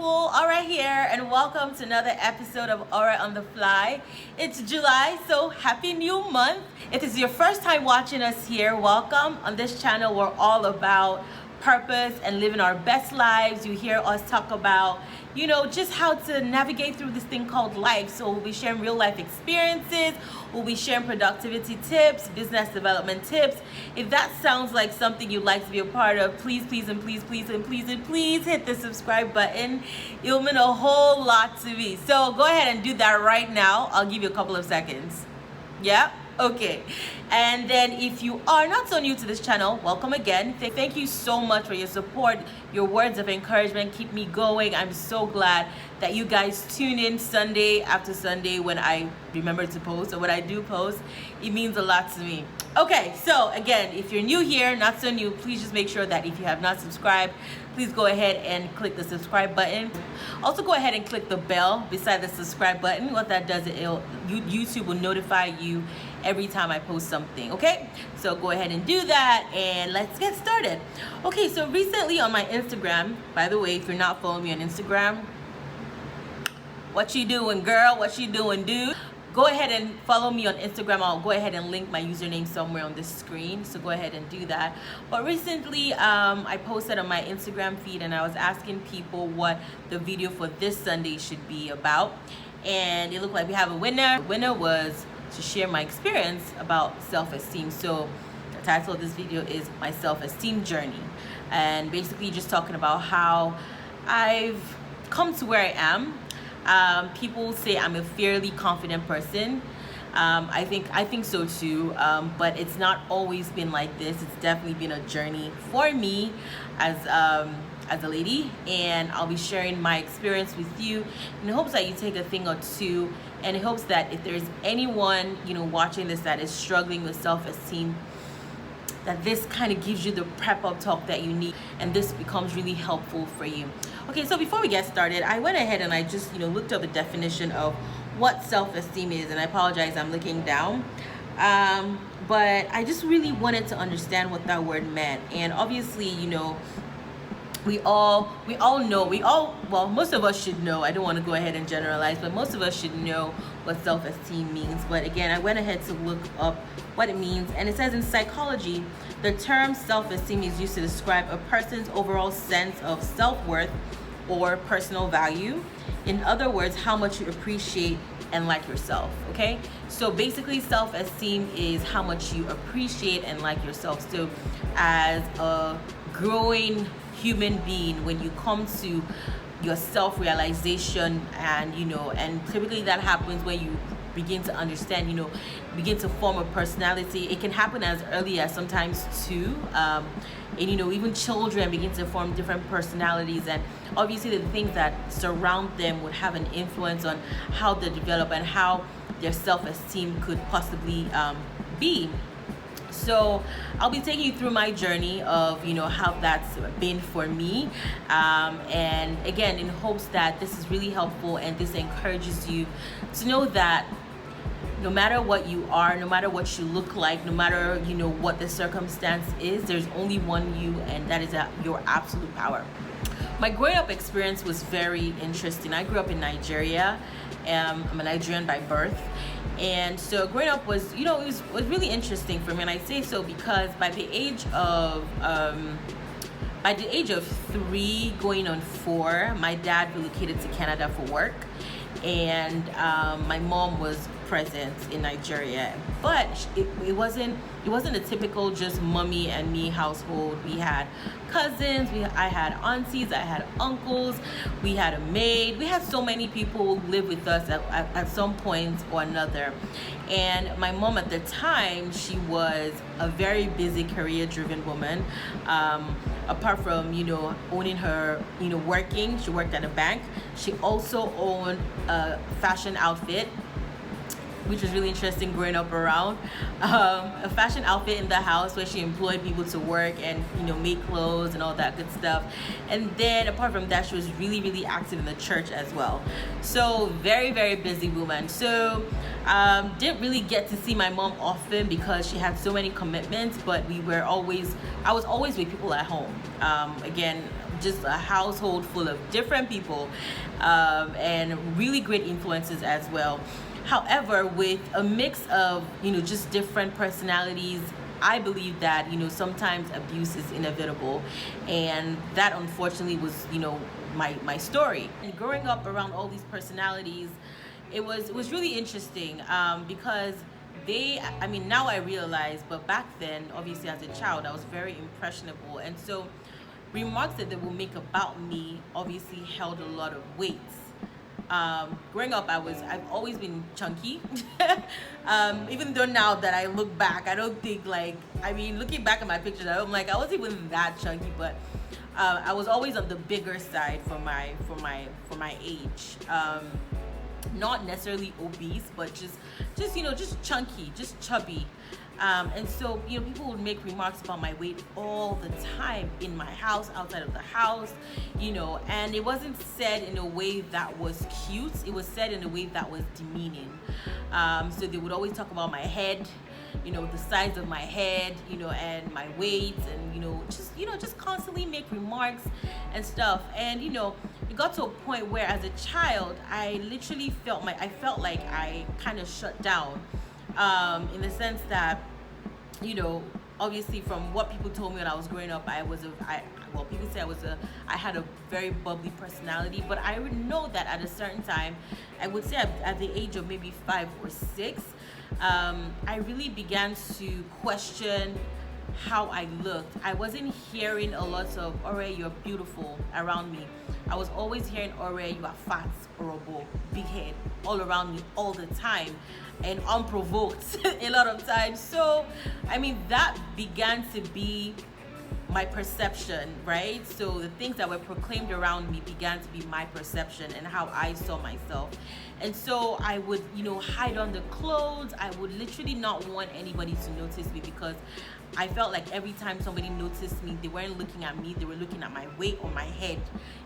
people, Aura here, and welcome to another episode of Aura on the Fly. It's July, so happy new month. If this is your first time watching us here, welcome. On this channel, we're all about purpose and living our best lives. You hear us talk about, just how to navigate through this thing called life. So we'll be sharing real life experiences. We'll be sharing productivity tips, business development tips. If that sounds like something you'd like to be a part of, please hit the subscribe button. It'll mean a whole lot to me. So go ahead and do that right now. I'll give you a couple of seconds. Yeah? Okay. And then if you are not so new to this channel, welcome again. Thank you so much for your support. Your words of encouragement keep me going. I'm so glad that you guys tune in Sunday after Sunday when I remember to post, or when I do post. It means a lot to me. Okay, so again, if you're new here, not so new, please just make sure that if you have not subscribed, please go ahead and click the subscribe button. Also go ahead and click the bell beside the subscribe button. What that does, YouTube will notify you every time I post something. Okay, so go ahead and do that, and let's get started. Okay, so recently on my Instagram, by the way, if you're not following me on Instagram, what you doing, girl? What you doing, dude? Go ahead and follow me on Instagram. I'll go ahead and link my username somewhere on this screen, so go ahead and do that. But recently I posted on my Instagram feed, and I was asking people what the video for this Sunday should be about, and it looked like we have a winner. The winner was to share my experience about self-esteem. So the title of this video is My Self-Esteem Journey, and basically just talking about how I've come to where I am. People say I'm a fairly confident person. I think so too, but it's not always been like this. It's definitely been a journey for me as a lady, and I'll be sharing my experience with you in hopes that you take a thing or two, and in hopes that if there's anyone watching this that is struggling with self-esteem, that this kind of gives you the prep up talk that you need, and this becomes really helpful for you. Okay, so before we get started, I went ahead and I just looked up the definition of what self-esteem is, and I apologize, I'm looking down, but I just really wanted to understand what that word meant. And obviously, we all know, well, most of us should know. I don't want to go ahead and generalize, but most of us should know what self-esteem means. But again, I went ahead to look up what it means, and it says in psychology, the term self-esteem is used to describe a person's overall sense of self-worth or personal value. In other words, how much you appreciate and like yourself. Okay, so basically self-esteem is how much you appreciate and like yourself. So as a growing human being, when you come to your self-realization, and typically that happens when you begin to understand, begin to form a personality. It can happen as early as sometimes 2, and even children begin to form different personalities, and obviously the things that surround them would have an influence on how they develop and how their self-esteem could possibly be. So I'll be taking you through my journey of how that's been for me, and again, in hopes that this is really helpful and this encourages you to know that no matter what you are, no matter what you look like, no matter what the circumstance is, there's only one you, and that is your absolute power. My growing up experience was very interesting. I grew up in Nigeria. I'm a Nigerian by birth, and so growing up was it was really interesting for me. And I say so because by the age of 3 going on 4, my dad relocated to Canada for work, and my mom was present in Nigeria, but it wasn't a typical just mommy and me household. We had cousins, I had aunties, I had uncles, we had a maid. We had so many people live with us at some point or another. And my mom at the time, she was a very busy, career-driven woman. Apart from owning her working, she worked at a bank. She also owned a fashion outfit, which was really interesting growing up around. A fashion outfit in the house where she employed people to work and make clothes and all that good stuff. And then apart from that, she was really, really active in the church as well. So very, very busy woman. So didn't really get to see my mom often because she had so many commitments, but I was always with people at home. Again, just a household full of different people, and really great influences as well. However, with a mix of, just different personalities, I believe that, sometimes abuse is inevitable. And that unfortunately was, my story. And growing up around all these personalities, it was really interesting, because now I realize, but back then, obviously as a child, I was very impressionable. And so remarks that they will make about me obviously held a lot of weight. Growing up, I've always been chunky. Even though now that I look back, I don't think looking back at my pictures, I'm like, I wasn't even that chunky, but I was always on the bigger side for my age. Not necessarily obese, but just chunky, just chubby. And so, people would make remarks about my weight all the time, in my house, outside of the house, and it wasn't said in a way that was cute. It was said in a way that was demeaning. So they would always talk about my head, the size of my head, and my weight, and, just constantly make remarks and stuff. And, it got to a point where as a child, I literally felt like I kind of shut down, in the sense that, obviously from what people told me when I was growing up, people say I had a very bubbly personality, but I would know that at a certain time, I would say at the age of maybe 5 or 6, I really began to question how I looked. I wasn't hearing a lot of, Ore, you're beautiful around me. I was always hearing, Ore, you are fat, horrible, big head, all around me all the time, and unprovoked a lot of times. So, that began to be my perception, right? So the things that were proclaimed around me began to be my perception and how I saw myself. And so I would, hide under clothes. I would literally not want anybody to notice me, because I felt like every time somebody noticed me, they weren't looking at me, they were looking at my weight or my head.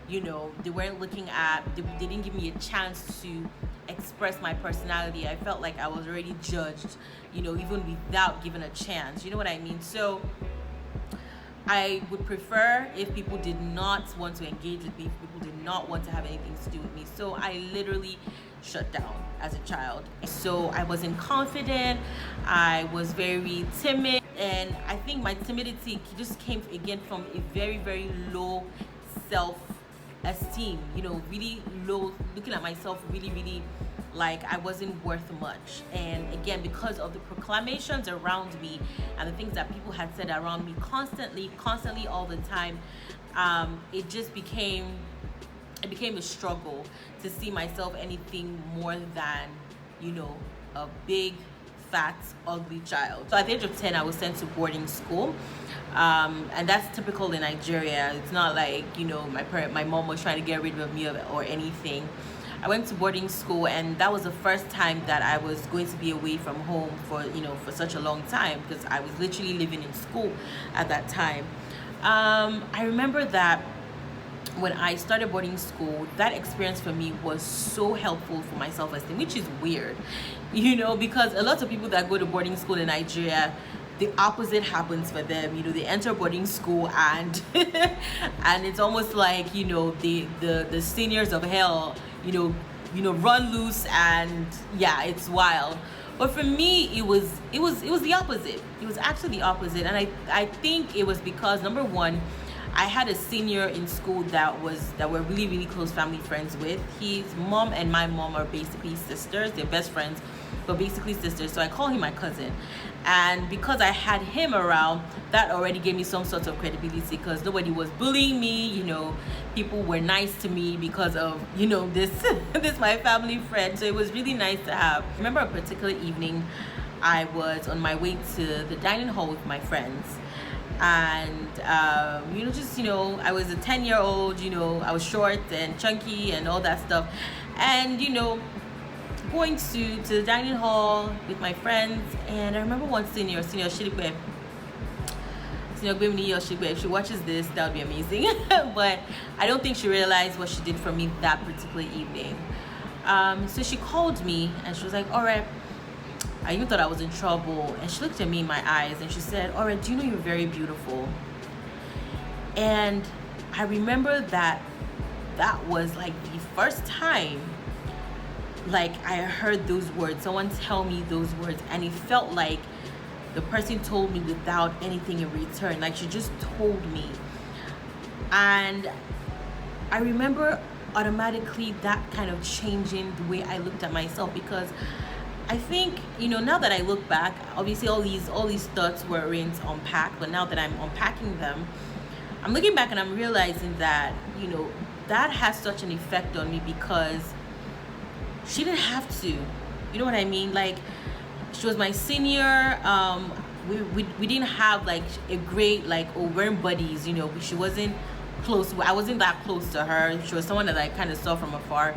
They weren't looking at, they didn't give me a chance to express my personality. I felt like I was already judged, even without given a chance. You know what I mean? So I would prefer if people did not want to engage with me, if people did not want to have anything to do with me. So I literally shut down as a child. So I wasn't confident, I was very timid, and I think my timidity just came again from a very, very low self-esteem, really low, looking at myself really, really like I wasn't worth much. And again, because of the proclamations around me and the things that people had said around me constantly all the time, it became a struggle to see myself anything more than, a big, fat, ugly child. So at the age of 10, I was sent to boarding school. And that's typical in Nigeria. It's not like, my mom was trying to get rid of me or anything. I went to boarding school, and that was the first time that I was going to be away from home for such a long time, because I was literally living in school at that time. I remember that when I started boarding school, that experience for me was so helpful for my self-esteem, which is weird, because a lot of people that go to boarding school in Nigeria, the opposite happens for them. They enter boarding school and and it's almost like, the seniors of hell, run loose, and yeah, it's wild. But for me, it was the opposite. It was actually the opposite. And I think it was because, number one, I had a senior in school that we're really, really close family friends with. His mom and my mom are basically sisters. They're best friends, but basically sisters. So I call him my cousin. And because I had him around, that already gave me some sort of credibility, because nobody was bullying me. People were nice to me because of, this my family friend. So it was really nice to have. I remember a particular evening, I was on my way to the dining hall with my friends. And I was a 10-year-old, I was short and chunky and all that stuff, and going to the dining hall with my friends. And I remember one senior Shirikwe, if she watches this, that would be amazing. But I don't think she realized what she did for me that particular evening. So she called me and she was like, alright, I even thought I was in trouble. And she looked at me in my eyes and she said, alright, do you know you're very beautiful? And I remember that that was like the first time like I heard those words, someone tell me those words, and it felt like the person told me without anything in return. Like she just told me. And I remember automatically that kind of changing the way I looked at myself, because I think, now that I look back, obviously all these thoughts weren't unpacked, but now that I'm unpacking them, I'm looking back and I'm realizing that, that has such an effect on me, because she didn't have to. You know what I mean? Like, she was my senior. We didn't have like a great, like, oh, we're buddies, she wasn't close. I wasn't that close to her. She was someone that I kind of saw from afar.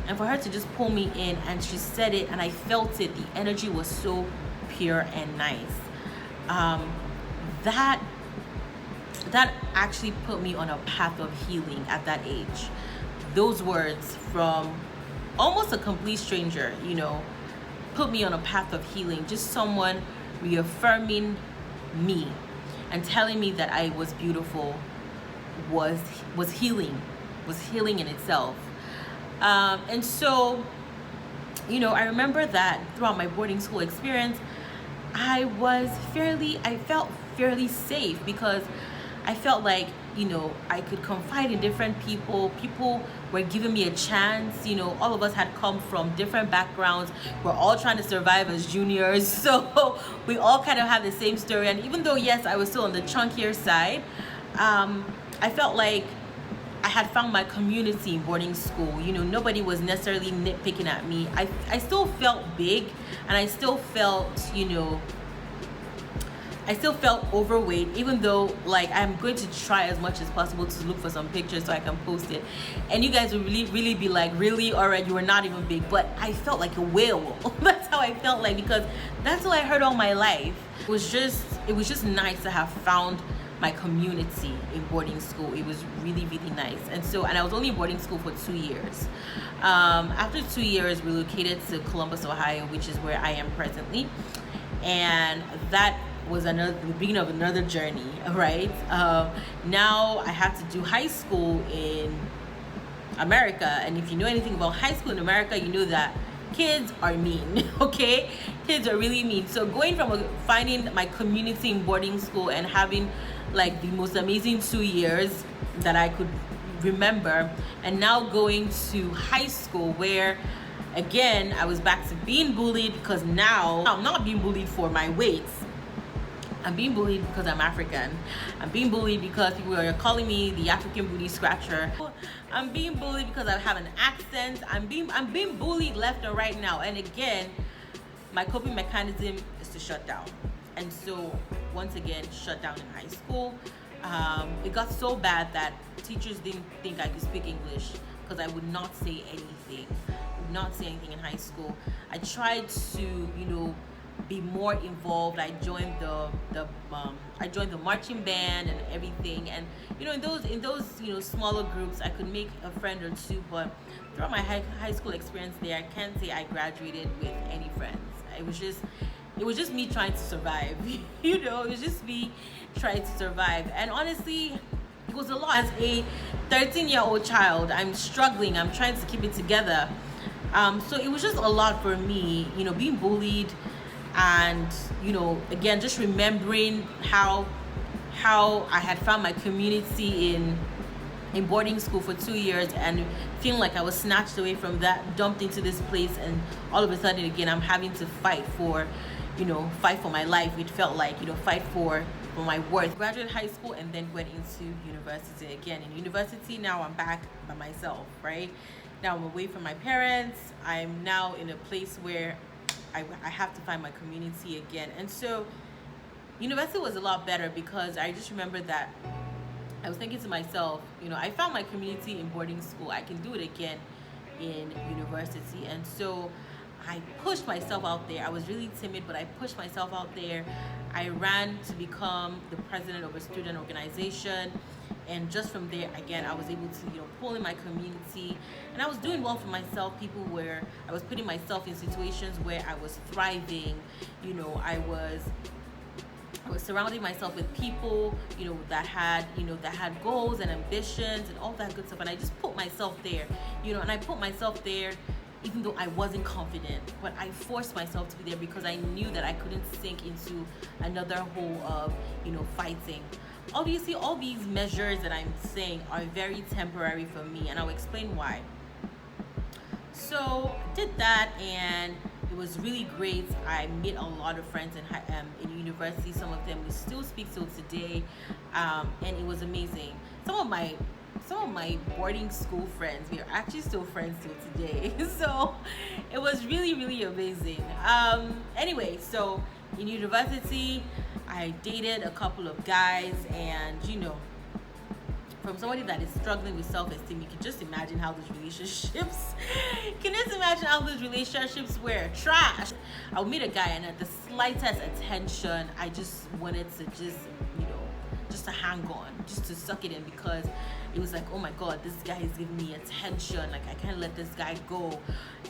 And for her to just pull me in, and she said it, and I felt it. The energy was so pure and nice. That actually put me on a path of healing at that age. Those words from almost a complete stranger, put me on a path of healing. Just someone reaffirming me and telling me that I was beautiful was healing in itself. And so, I remember that throughout my boarding school experience, I felt fairly safe, because I felt like, I could confide in different people. People were giving me a chance. All of us had come from different backgrounds. We're all trying to survive as juniors. So we all kind of had the same story. And even though, yes, I was still on the chunkier side, I felt like I had found my community in boarding school. Nobody was necessarily nitpicking at me. I still felt big, and I still felt, overweight, even though, like, I'm going to try as much as possible to look for some pictures so I can post it. And you guys will really, really be like, really? All right, you were not even big. But I felt like a whale. That's how I felt like, because that's what I heard all my life. It was just nice to have found my community in boarding school. It was really, really nice. And I was only in boarding school for 2 years. After 2 years, we relocated to Columbus, Ohio, which is where I am presently. And that was the beginning of another journey, right? Now I have to do high school in America. And if you know anything about high school in America, you know that kids are mean, okay? Kids are really mean. So going from finding my community in boarding school and having like the most amazing 2 years that I could remember, and now going to high school where, again, I was back to being bullied, because now I'm not being bullied for my weight. I'm being bullied because I'm African. I'm being bullied because people are calling me the African booty scratcher. I'm being bullied because I have an accent. I'm being bullied left and right now. And again, my coping mechanism is to shut down. And so, once again, shut down in high school. It got so bad that teachers didn't think I could speak English, because I would not say anything. In high school. I tried to, be more involved. I joined the marching band and everything, and in those smaller groups I could make a friend or two. But throughout my high school experience there, I can't say I graduated with any friends. It was just me trying to survive. It was just me trying to survive. And honestly, it was a lot. As a 13-year-old child, I'm struggling. I'm trying to keep it together. So it was just a lot for me, being bullied. And again, just remembering how I had found my community in boarding school for 2 years, and feeling like I was snatched away from that, dumped into this place, and all of a sudden again I'm having to fight for my life. It felt like fight for my worth. Graduated high school and then went into university. Again, in university now I'm back by myself, right? Now I'm away from my parents. I'm now in a place where I have to find my community again. And so university was a lot better, because I just remember that I was thinking to myself, I found my community in boarding school. I can do it again in university. And so I pushed myself out there. I was really timid, but I pushed myself out there. I ran to become the president of a student organization. And just from there, again, I was able to, pull in my community, and I was doing well for myself. I was putting myself in situations where I was thriving. I was I was surrounding myself with people, that had goals and ambitions and all that good stuff. And I just put myself there, and I put myself there even though I wasn't confident, but I forced myself to be there because I knew that I couldn't sink into another hole of, fighting. Obviously, all these measures that I'm saying are very temporary for me, and I'll explain why. So I did that, and it was really great. I made a lot of friends in university. Some of them we still speak till today, and it was amazing. Some of my boarding school friends, we are actually still friends till today. So it was really, really amazing. Anyway, so in university, I dated a couple of guys, and from somebody that is struggling with self-esteem, you can just imagine how those relationships were trash. I would meet a guy, and at the slightest attention, I just wanted to just to hang on, just to suck it in, because it was like, oh my god, this guy is giving me attention, like I can't let this guy go.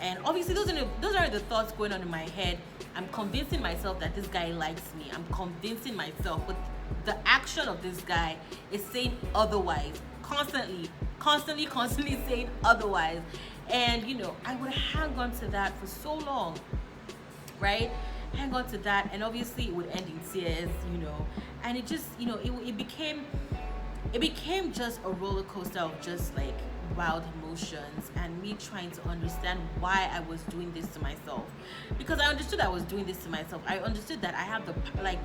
And obviously those are the thoughts going on in my head. I'm convincing myself that this guy likes me. I'm convincing myself, but the action of this guy is saying otherwise, constantly saying otherwise. And I would hang on to that for so long, right? Hang on to that, and obviously it would end in tears, and it just it became just a roller coaster of just like wild emotions, and me trying to understand why I was doing this to myself, because I understood I was doing this to myself. I understood that I have I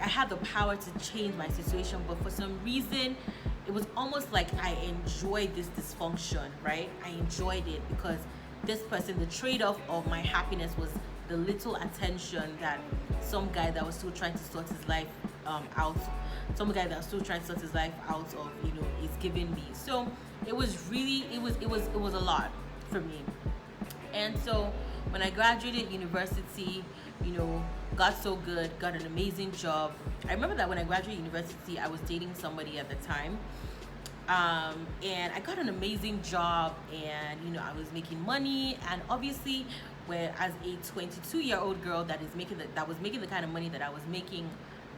had the power to change my situation, but for some reason it was almost like I enjoyed this dysfunction, right? I enjoyed it because this person, the trade-off of my happiness was the little attention that some guy that was still trying to sort his life out of, is giving me. So it was a lot for me. And so when I graduated university, got so good, got an amazing job. I remember that when I graduated university, I was dating somebody at the time. And I got an amazing job, and I was making money, and obviously, where as a 22-year-old girl that was making the kind of money that I was making,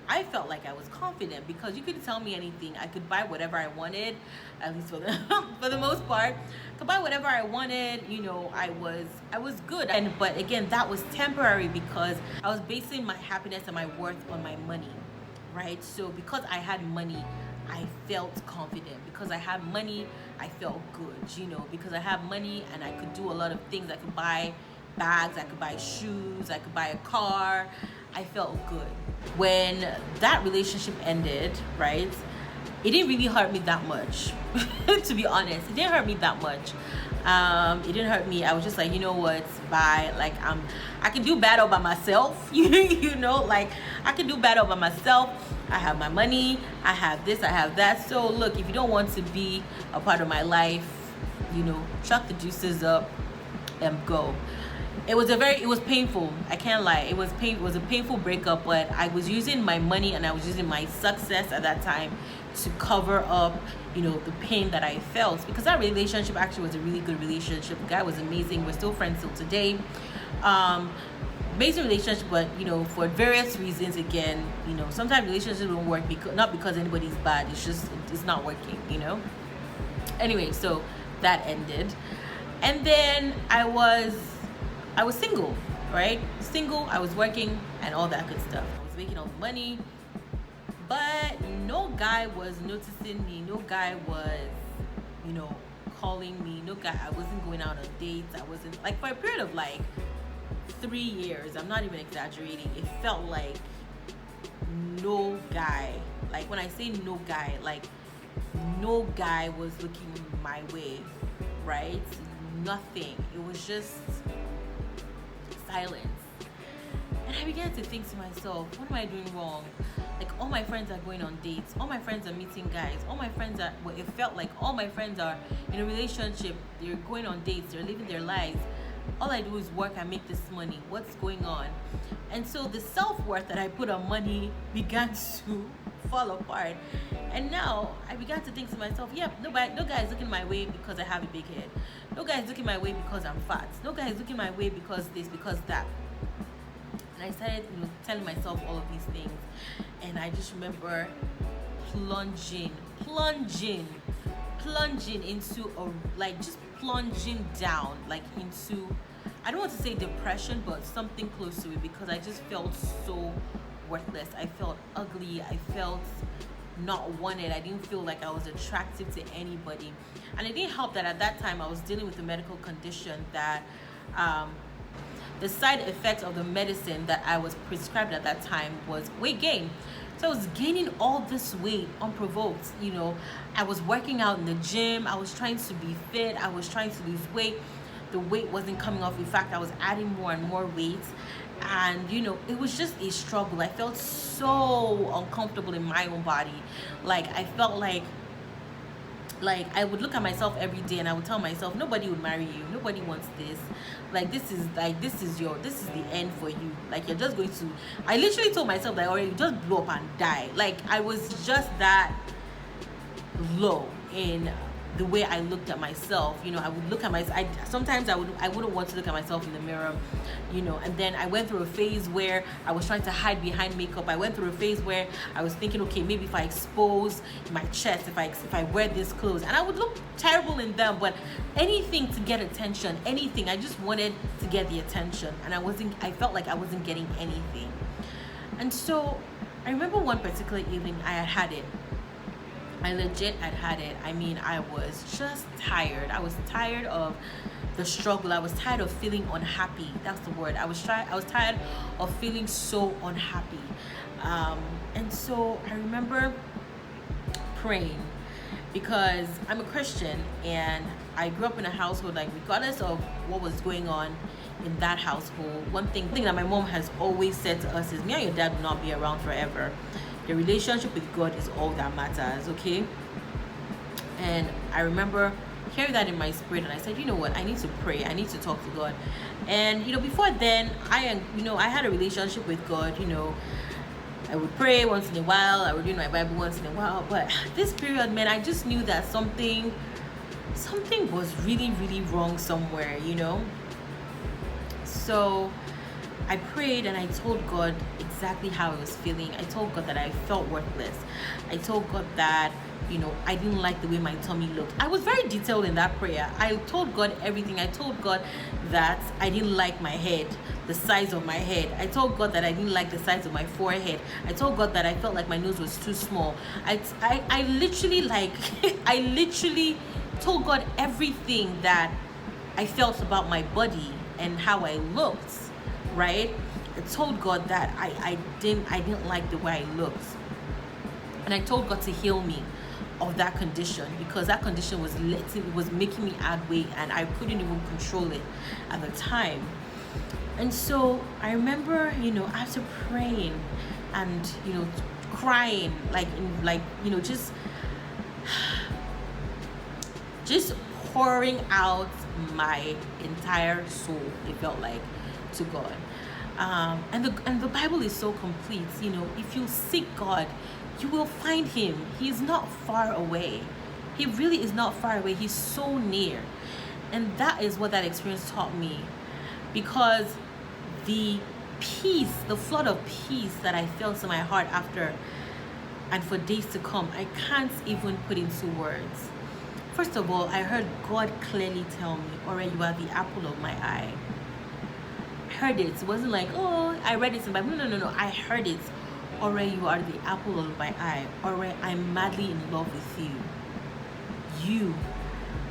I felt like I was confident, because you could tell me anything. I could buy whatever I wanted, at least for the most part. Could buy whatever I wanted. I was good. But again, that was temporary, because I was basing my happiness and my worth on my money, right? So because I had money, I felt confident. Because I had money, I felt good. Because I had money and I could do a lot of things. I could buy bags, I could buy shoes, I could buy a car. I felt good. When that relationship ended, right, it didn't really hurt me that much. To be honest, it didn't hurt me that much. It didn't hurt me. I was just like, what, bye. Like, I can do battle by myself. I can do battle by myself. I have my money, I have this, I have that. So look, if you don't want to be a part of my life, chuck the juices up and go. It was painful. I can't lie. It was a painful breakup, but I was using my money and I was using my success at that time to cover up, the pain that I felt, because that relationship actually was a really good relationship. The guy was amazing. We're still friends till today. Amazing relationship, but for various reasons, again, sometimes relationships don't work not because anybody's bad. It's not working. Anyway, so that ended, and then I was single, right? Single, I was working and all that good stuff. I was making all the money, but no guy was noticing me. No guy was, calling me. No guy, I wasn't going out on dates. I wasn't, like, for a period of 3 years, I'm not even exaggerating, it felt like no guy, like when I say no guy, like no guy was looking my way, right? Nothing. It was just silence. And I began to think to myself, what am I doing wrong? Like, all my friends are going on dates, all my friends are meeting guys, it felt like all my friends are in a relationship, they're going on dates, they're living their lives. All I do is work and make this money. What's going on? And so the self-worth that I put on money began to fall apart. And now I began to think to myself, no guy is looking my way because I have a big head. No guy is looking my way because I'm fat. No guy is looking my way because this, because that. And And I started, telling myself all of these things. And I just remember plunging into just plunging down, like into, I don't want to say depression, but something close to it, because I just felt so worthless. I felt ugly. I felt not wanted. I didn't feel like I was attractive to anybody. And it didn't help that at that time I was dealing with a medical condition that the side effect of the medicine that I was prescribed at that time was weight gain. So I was gaining all this weight unprovoked. I was working out in the gym. I was trying to be fit. I was trying to lose weight. The weight wasn't coming off. In fact, I was adding more and more weight. And it was just a struggle. I felt so uncomfortable in my own body. Like, I felt like I would look at myself every day and I would tell myself, nobody would marry you, nobody wants this, this is the end for you. Like, you're just going to, I literally told myself that already, just blow up and die. Like, I was just that low in the way I looked at myself. I would look at myself. Sometimes I wouldn't want to look at myself in the mirror, and then I went through a phase where I was trying to hide behind makeup. I went through a phase where I was thinking, okay, maybe if I expose my chest, if I wear these clothes, and I would look terrible in them, but anything to get attention, anything. I just wanted to get the attention, and I felt like I wasn't getting anything. And so I remember one particular evening I had it. I legit had it. I mean, I was just tired. I was tired of the struggle. I was tired of feeling unhappy. That's the word. I was tired of feeling so unhappy. And so I remember praying, because I'm a Christian and I grew up in a household, like, regardless of what was going on in that household, one thing that my mom has always said to us is, me and your dad will not be around forever. The relationship with God is all that matters, okay? And I remember hearing that in my spirit, and I said, you know what? I need to pray. I need to talk to God. And before then, I had a relationship with God. I would pray once in a while. I would read my Bible once in a while. But this period, man, I just knew that something was really, really wrong somewhere. So I prayed and I told God exactly how I was feeling. I told God that I felt worthless. I told God that, I didn't like the way my tummy looked. I was very detailed in that prayer. I told God everything. I told God that I didn't like my head, the size of my head. I told God that I didn't like the size of my forehead. I told God that I felt like my nose was too small. I literally I literally told God everything that I felt about my body and how I looked. Right? I told God that I didn't like the way I looked. And I told God to heal me of that condition, because that condition was making me add weight and I couldn't even control it at the time. And so I remember, after praying and, crying, just pouring out my entire soul, it felt like, to God. And the Bible is so complete. If you seek God, you will find him. He is not far away. He really is not far away. He's so near. And that is what that experience taught me, because the peace, the flood of peace that I felt in my heart after and for days to come, I can't even put into words. First of all, I heard God clearly tell me, Ore, you are the apple of my eye. I heard it. It wasn't like, oh, I read it in the Bible. No. I heard it. Ore, you are the apple of my eye. Ore, I'm madly in love with you.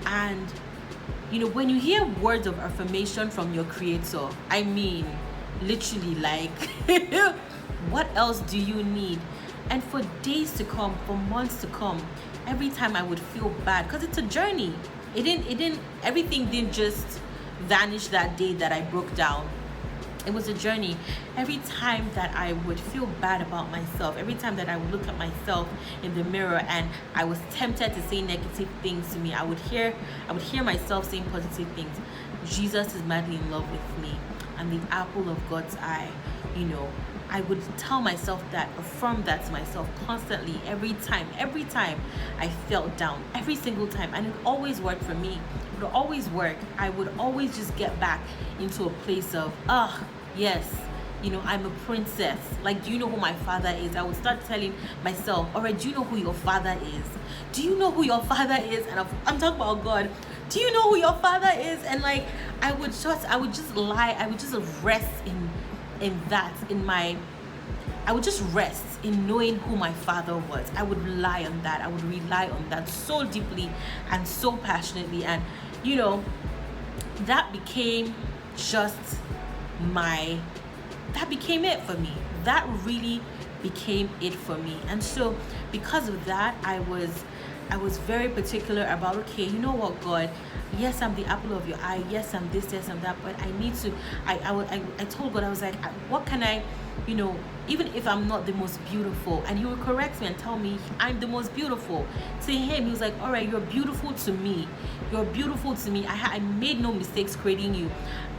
And, when you hear words of affirmation from your creator, I mean, literally, what else do you need? And for days to come, for months to come, every time I would feel bad, because it's a journey. Everything didn't just vanish that day that I broke down. It was a journey. Every time that I would feel bad about myself, every time that I would look at myself in the mirror and I was tempted to say negative things to me, I would hear myself saying positive things. Jesus is madly in love with me. I'm the apple of God's eye. I would tell myself that, affirm that to myself constantly, every time I felt down, every single time. And it always worked for me. It would always work. I would always just get back into a place of, yes, I'm a princess. Like, do you know who my father is? I would start telling myself, all right, do you know who your father is? Do you know who your father is? And I'm talking about God. Do you know who your father is? And like, I would just lie. I would just rest I would just rest in knowing who my father was. I would rely on that. I would rely on that so deeply and so passionately. And, that became that became it for me. That really became it for me. And so because of that, I was very particular about, okay, you know what, God, yes, I'm the apple of your eye, yes, I'm this, yes, I'm that, but I need to, I told God, I was like, what can I, even if I'm not the most beautiful, and he would correct me and tell me I'm the most beautiful. To him, he was like, all right, you're beautiful to me. You're beautiful to me. I made no mistakes creating you.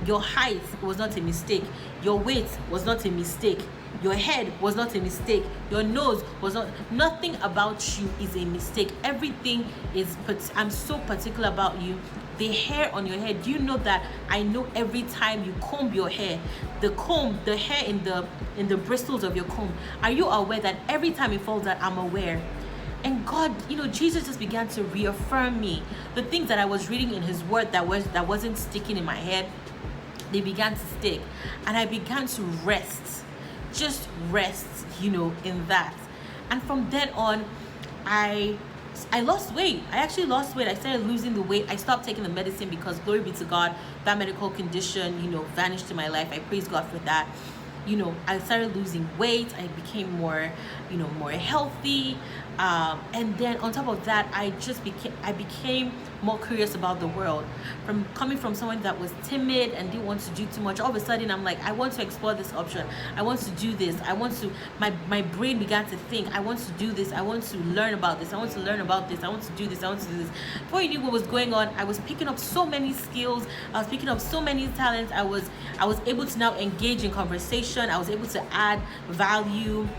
Your height was not a mistake. Your weight was not a mistake. Your head was not a mistake. Your nose was nothing about you is a mistake. Everything is, I'm so particular about you. The hair on your head, do you know that I know every time you comb your hair, the hair in the bristles of your comb, are you aware that every time it falls out, I'm aware? And God, Jesus just began to reaffirm me. The things that I was reading in his word that wasn't sticking in my head, they began to stick. And I began to rest, just rest, in that. And from then on, I lost weight. I actually lost weight. I started losing the weight. I stopped taking the medicine because, glory be to God, that medical condition, vanished in my life. I praise God for that. I started losing weight. I became more, more healthy. And then on top of that, I became more curious about the world. From coming from someone that was timid and didn't want to do too much, all of a sudden I'm like, I want to explore this option. I want to do this. My brain began to think, I want to do this. I want to learn about this. I want to learn about this. I want to do this. I want to do this. Before you knew what was going on, I was picking up so many skills. I was picking up so many talents. I was able to now engage in conversation. I was able to add value.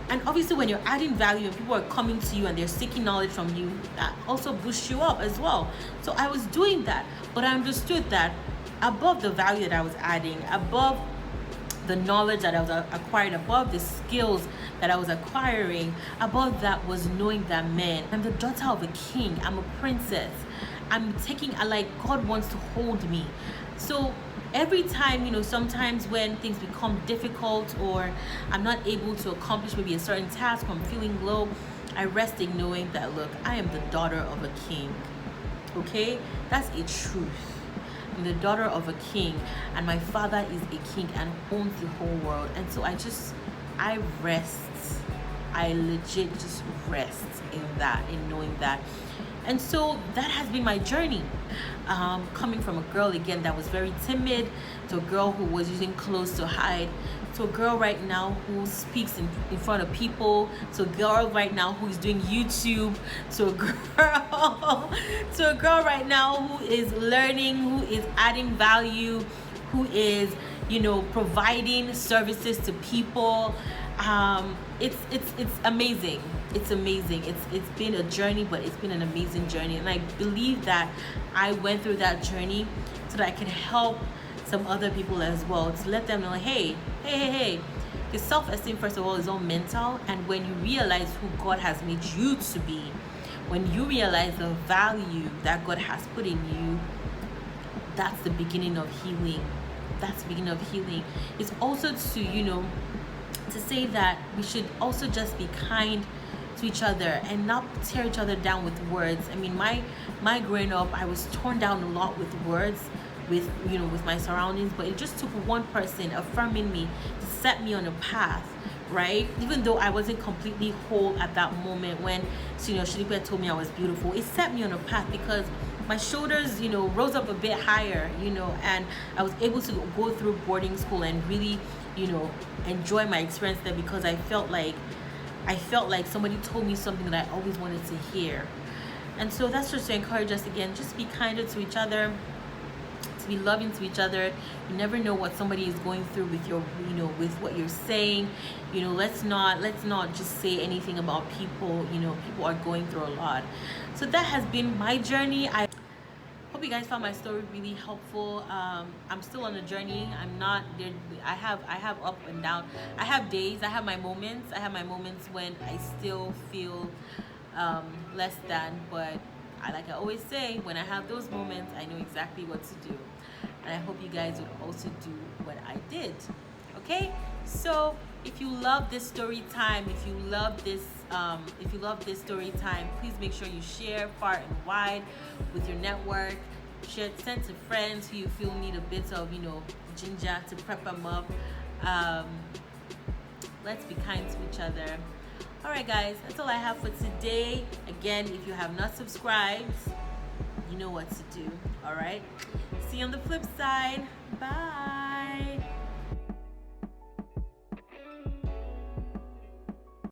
And obviously when you're adding value and people are coming to you and they're seeking knowledge from you, that also boosts you up as well. So I was doing that, but I understood that above the value that I was adding, above the knowledge that I was acquiring, above the skills that I was acquiring, above that was knowing that, man, I'm the daughter of a king. I'm a princess. God wants to hold me. So every time, sometimes when things become difficult or I'm not able to accomplish maybe a certain task, or I'm feeling low, I rest in knowing that, look, I am the daughter of a king. Okay? That's a truth. I'm the daughter of a king, and my father is a king and owns the whole world. And so I rest. I legit just rest in that, in knowing that. And so that has been my journey. Coming from a girl, again, that was very timid, to a girl who was using clothes to hide, to a girl right now who speaks in front of people, to a girl right now who is doing YouTube, to a girl right now who is learning, who is adding value, who is, providing services to people. It's amazing. It's amazing. It's been a journey, but it's been an amazing journey. And I believe that I went through that journey so that I can help some other people as well, to let them know, hey. Because self-esteem, first of all, is all mental. And when you realize who God has made you to be, when you realize the value that God has put in you, that's the beginning of healing. That's the beginning of healing. It's also to, to say that we should also just be kind to each other and not tear each other down with words. I mean, my growing up, I was torn down a lot with words, with my surroundings, but it just took one person affirming me to set me on a path, right? Even though I wasn't completely whole at that moment when, Shilipe told me I was beautiful, it set me on a path because my shoulders, rose up a bit higher, and I was able to go through boarding school and really, enjoy my experience there, because I felt like somebody told me something that I always wanted to hear. And so that's just to encourage us again, just be kinder to each other, to be loving to each other. You never know what somebody is going through with your, with what you're saying. Let's not just say anything about people. People are going through a lot. So that has been my journey. Hope you guys found my story really helpful. I'm still on a journey. I'm not there. I have up and down. I have days. I have my moments. I have my moments when I still feel less than. But like I always say, when I have those moments, I know exactly what to do. And I hope you guys would also do what I did. Okay? So if you love this story time, if you love this story time, please make sure you share far and wide with your network. Share, send to friends who you feel need a bit of, ginger to prep them up. Let's be kind to each other. All right, guys, that's all I have for today. Again, if you have not subscribed, you know what to do. All right. See you on the flip side. Bye.